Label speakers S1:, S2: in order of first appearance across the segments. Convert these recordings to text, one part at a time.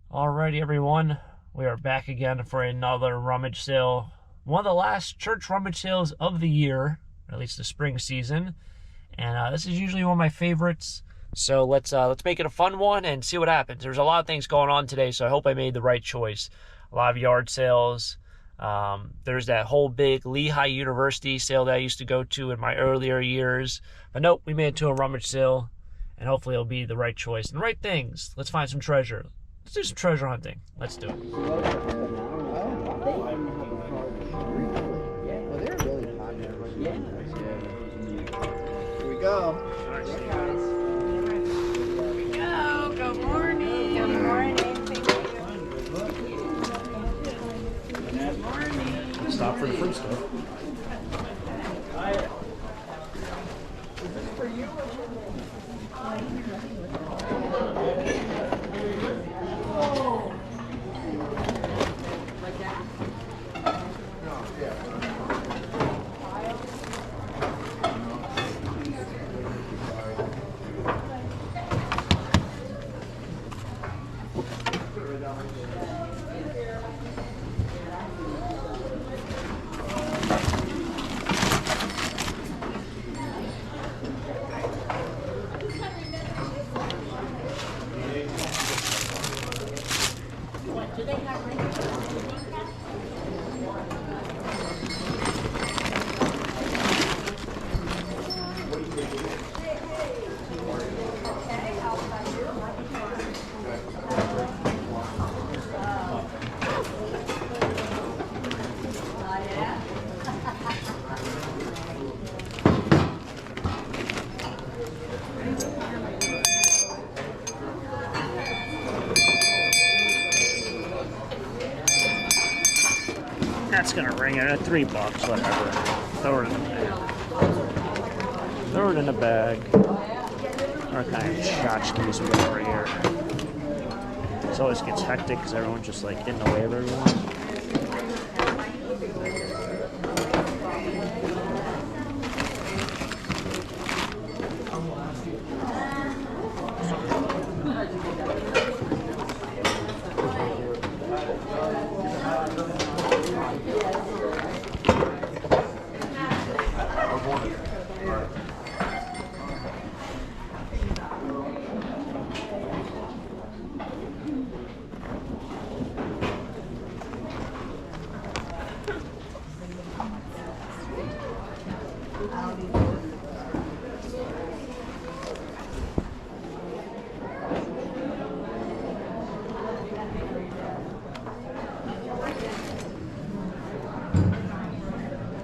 S1: Alrighty, everyone, we are back again for another rummage sale. One of the last church rummage sales of the year, or at least the spring season. And this is usually one of my favorites. So let's make it a fun one and see what happens. There's a lot of things going on today, so I hope I made the right choice. A lot of yard sales. There's that whole big Lehigh University sale that I used to go to in my earlier years. But nope, we made it to a rummage sale, and hopefully it'll be the right choice and the right things. Let's find some treasure. Let's do some treasure hunting. Let's do it.
S2: Here we go.
S3: Here we go. Good morning. Good morning. Good morning.
S1: Stop for the fruit stuff.
S2: Is this for you?
S1: That's gonna ring it at $3, whatever. Throw it in the bag. Throw it in the bag. What kind of tchotchkes we got right here? It always gets hectic because everyone's just like in the way of everyone.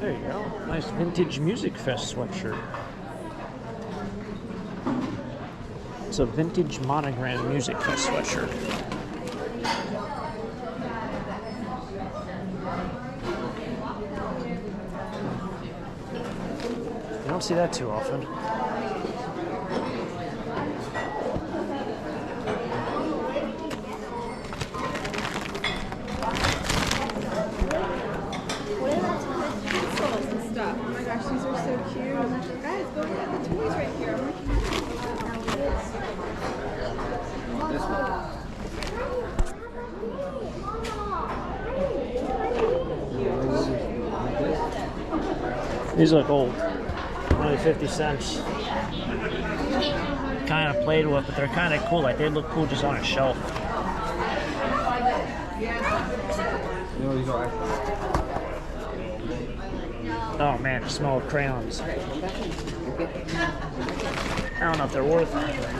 S1: There you go. Nice vintage Music Fest sweatshirt. It's a vintage monogram Music Fest sweatshirt. You don't see that too often.
S3: Stuff. Oh my gosh, these are so cute. Guys, go look at the toys right here.
S1: These look old. Only 50 cents. Kind of played with, but they're kind of cool. Like they look cool just on a shelf. Oh man, the smell of crayons. I don't know if they're worth anything.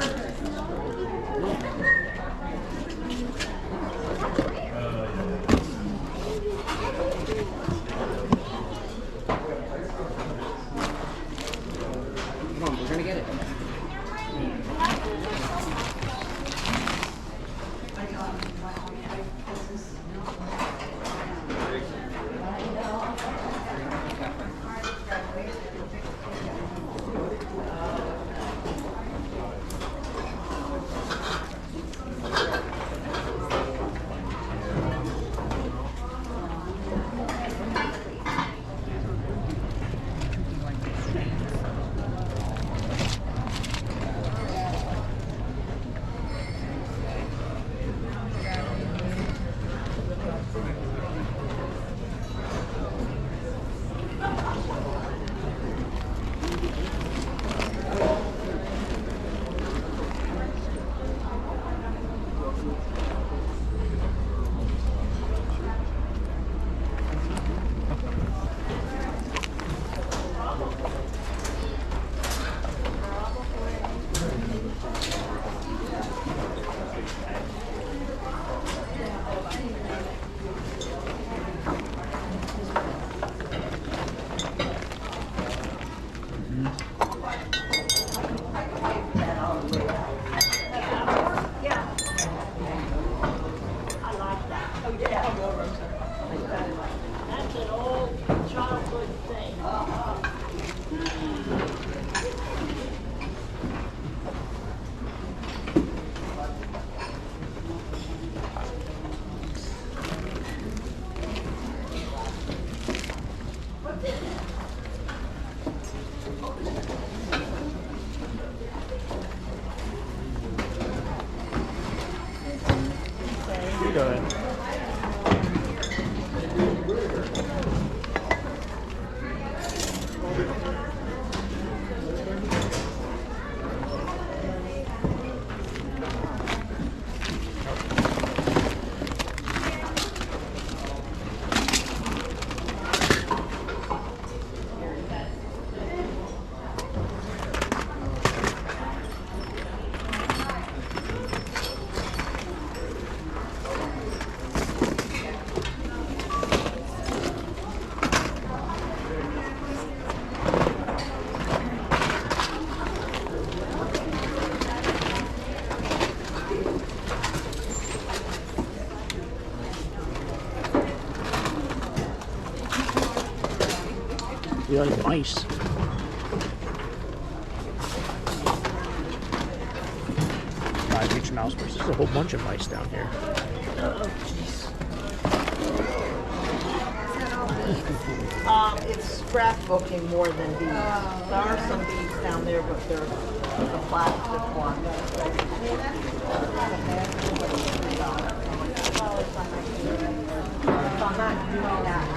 S2: Come on, we're gonna get it.
S1: You go ahead. You like mice? Reach mouse first. There's a whole bunch of mice down here.
S4: Oh, jeez. It's scrapbooking more than beads. There are some beads down there, but they're the plastic ones. I'm not doing that.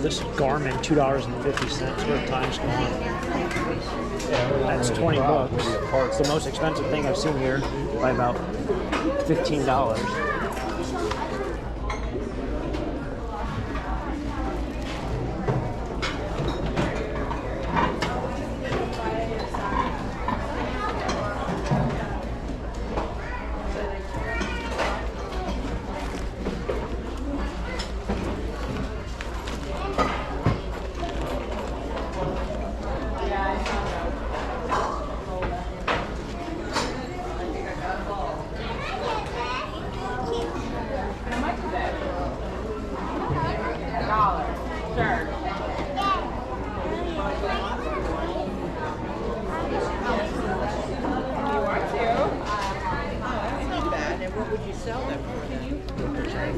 S1: This Garmin, $2.50 worth Times gone. That's 20 bucks. It's the most expensive thing I've seen here by about $15.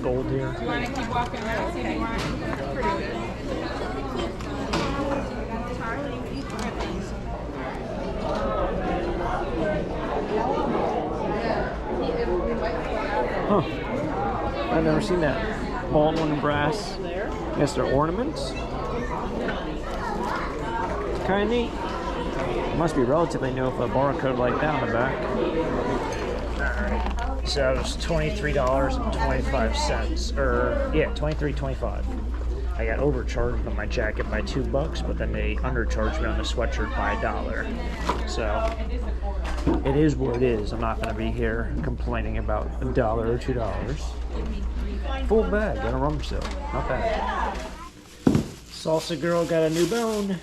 S1: Gold here.
S3: Do you want to keep walking around? See if you want. That's pretty good.
S1: Huh. I've never seen that. All one in brass. I guess they're ornaments. Kind of neat. Must be relatively new with a barcode like that on the back. Alright. So it was $23.25. Or, yeah, $23.25. I got overcharged on my jacket by $2, but then they undercharged me on the sweatshirt by $1. So it is what it is. I'm not going to be here complaining about $1 or $2. Full bag at a Rummage sale. Not bad. Salsa girl got a new bone.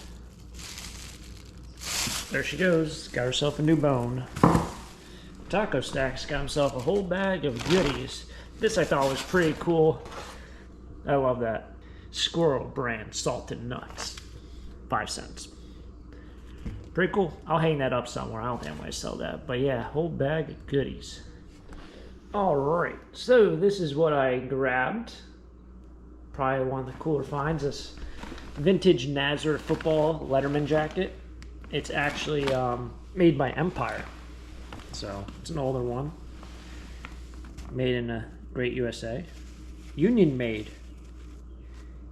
S1: There she goes. Got herself a new bone. Taco Stacks got himself a whole bag of goodies. This I thought was pretty cool. I love that. Squirrel brand salted nuts. 5 cents. Pretty cool. I'll hang that up somewhere. I don't think I'm going to sell that. But yeah, whole bag of goodies. Alright, so this is what I grabbed. Probably one of the cooler finds. This vintage Nazareth football Letterman jacket. It's actually made by Empire. So it's an older one. Made in the great USA. Union made.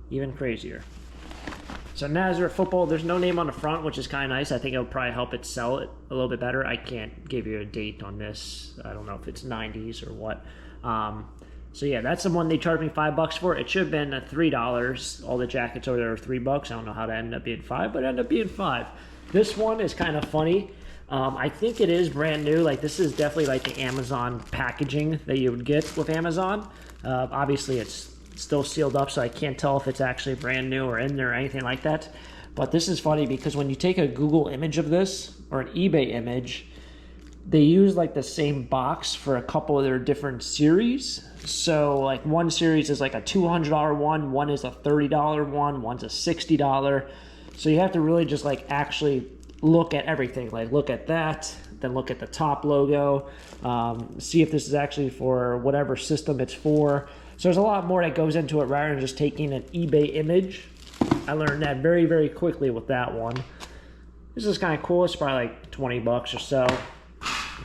S1: Even crazier. So Nazareth football, there's no name on the front, which is kind of nice. I think it'll probably help it sell it a little bit better. I can't give you a date on this. I don't know if it's 90s or what. So yeah, that's the one they charged me $5 for. It should have been $3. All the jackets over there are $3. I don't know how that ended up being $5, but it ended up being $5. This one is kind of funny. I think it is brand new. Like, this is definitely like the Amazon packaging that you would get with Amazon. Obviously, it's still sealed up, so I can't tell if it's actually brand new or in there or anything like that. But this is funny because when you take a Google image of this or an eBay image, they use like the same box for a couple of their different series. So like one series is like a $200 one is a $30 one, one's a $60. So you have to really just like actually look at everything. Like look at that, then look at the top logo, see if this is actually for whatever system it's for. So there's a lot more that goes into it rather than just taking an eBay image. I learned that very, very quickly with that one. This is kind of cool. It's probably like 20 bucks or so.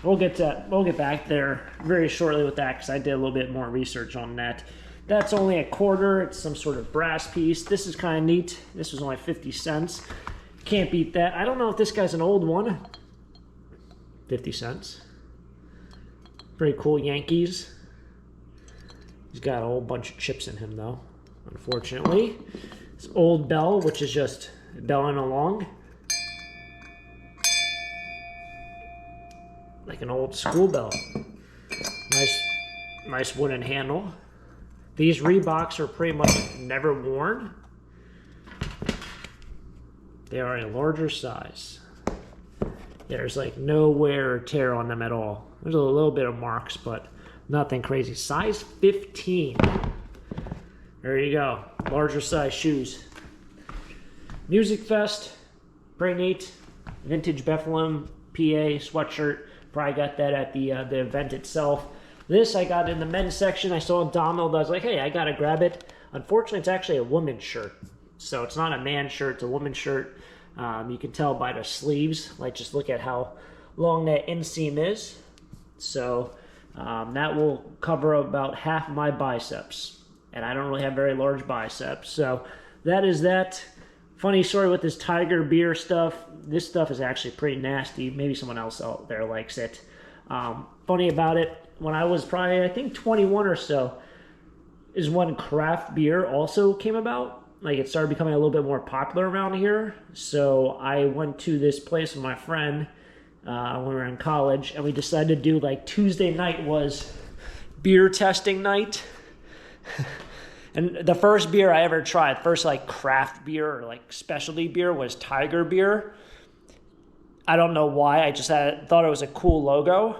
S1: We'll get back there very shortly with that because I did a little bit more research on that. That's only a quarter. It's some sort of brass piece. This is kind of neat. This was only 50 cents. Can't beat that. I don't know if this guy's an old one. 50 cents. Pretty cool Yankees. He's got a whole bunch of chips in him though, unfortunately. This old bell, which is just belling along. Like an old school bell. Nice wooden handle. These Reeboks are pretty much never worn. They are a larger size. There's like no wear or tear on them at all. There's a little bit of marks, but nothing crazy. Size 15. There you go. Larger size shoes. Music Fest. Pretty neat. Vintage Bethlehem PA sweatshirt. Probably got that at the event itself. This I got in the men's section. I saw Donald. I was like, hey, I gotta grab it. Unfortunately, it's actually a woman's shirt. So it's not a man's shirt, it's a woman's shirt. You can tell by the sleeves. Like, just look at how long that inseam is. So that will cover about half my biceps. And I don't really have very large biceps. So that is that. Funny story with this Tiger beer stuff. This stuff is actually pretty nasty. Maybe someone else out there likes it. Funny about it, when I was probably, I think 21 or so, is when craft beer also came about. Like, it started becoming a little bit more popular around here. So I went to this place with my friend when we were in college, and we decided to do, like, Tuesday night was beer testing night. And the first beer I ever tried, first like craft beer or like specialty beer, was Tiger beer. I don't know why. I just thought it was a cool logo.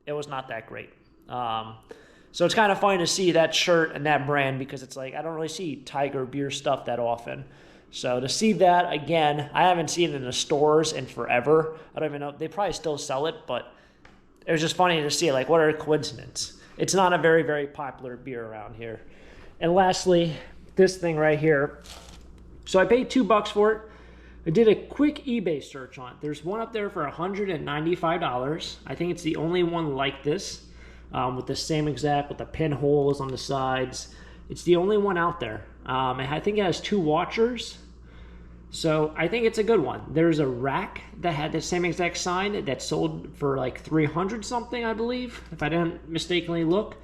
S1: It was not that great. So it's kind of funny to see that shirt and that brand because it's like I don't really see Tiger beer stuff that often. So to see that again, I haven't seen it in the stores in forever. I don't even know. They probably still sell it, but it was just funny to see. Like, what a coincidence. It's not a very, very popular beer around here. And lastly, this thing right here. So I paid $2 for it. I did a quick eBay search on it. There's one up there for $195. I think it's the only one like this, with the same exact, with the pinholes on the sides. It's the only one out there. And I think it has 2 watchers. So I think it's a good one. There's a rack that had the same exact sign that sold for like 300 something, I believe, if I didn't mistakenly look.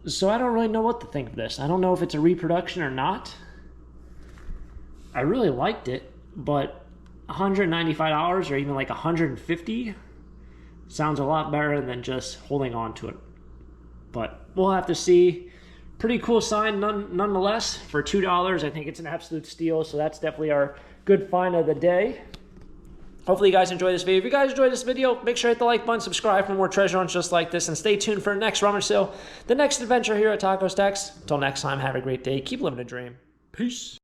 S1: So I don't really know what to think of this. I don't know if it's a reproduction or not. I really liked it, but $195 or even like $150 sounds a lot better than just holding on to it. But we'll have to see. Pretty cool sign nonetheless. For $2, I think it's an absolute steal. So that's definitely our good find of the day. Hopefully you guys enjoyed this video. If you guys enjoyed this video, make sure to hit the like button, subscribe for more treasure hunts just like this, and stay tuned for the next rummage sale, the next adventure here at Taco Stacks. Until next time, have a great day. Keep living a dream. Peace.